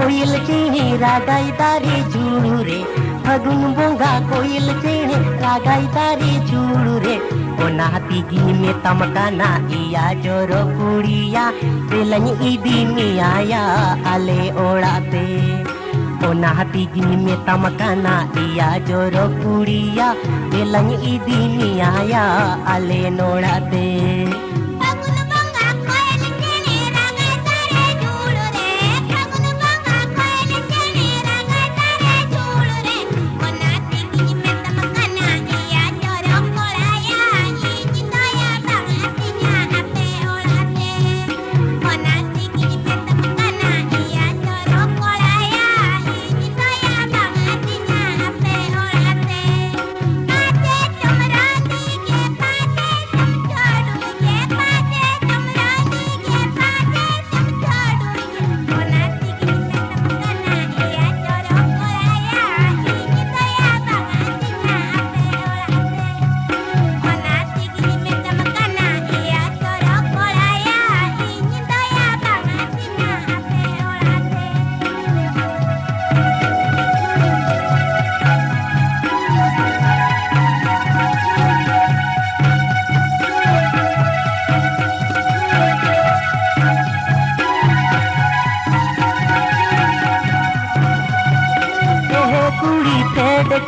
कोयल चेणे रागाई तारे झूड़ू रे फागुन बोंगा कोयल चेणे रागाई तारे झूड़ू रे ओना तीगी में तमकाना इया जोरो कुड़िया तेलनी इदी मियाया आले ओड़ाते ओना तीगी में तमकाना इया जोरो कुड़िया तेलनी इदी मियाया आले नोड़ाते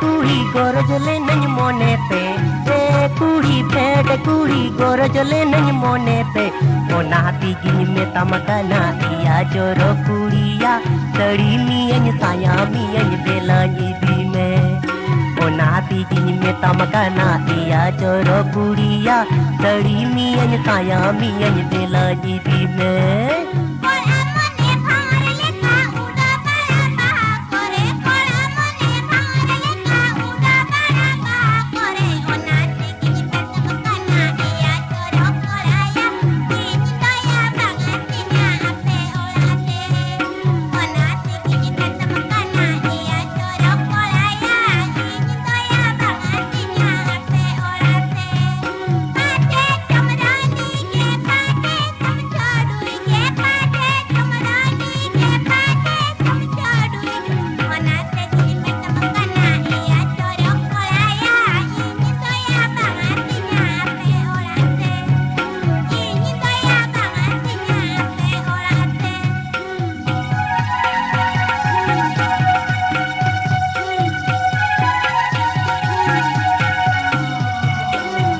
कुड़ी गोरजले नई मोने पे कुड़ी फेड कुड़ी गोरजले नई मोने पे ओना तीगी में तमकाना इया जोरो कुड़िया तड़ी मियन साया मियन बेलानी दी में ओना तीगी में तमकाना इया जोरो कुड़िया तड़ी मियन साया मियन बेलानी दी में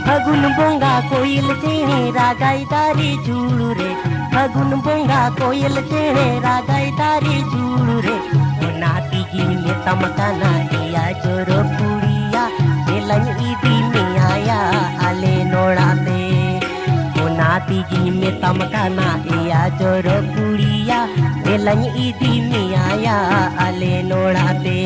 फागुन बोंगा कोयल चेणे रागाई तारे झूड़ू रे फागुन बोंगा कोयल चेणे रागाई तारे झूड़ू रे ओना तीगी में तमकाना इया जोरो कुड़िया तेलन इदी में आया आले नोड़ाते ओना तीगी में तमकाना इया जोरो कुड़िया तेलन इदी में आया आले नोड़ाते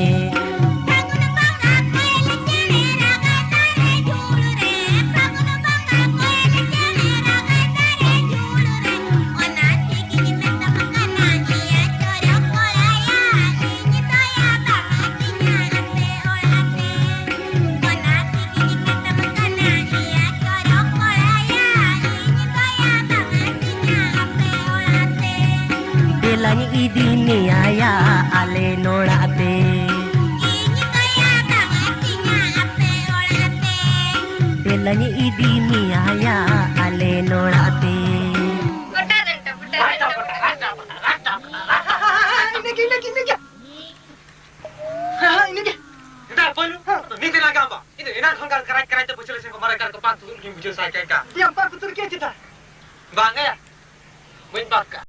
तेलनी इदी में आया आले नोड़ाते तेलनी इदी में आया आले नोड़ाते Bangga ya? Main baka.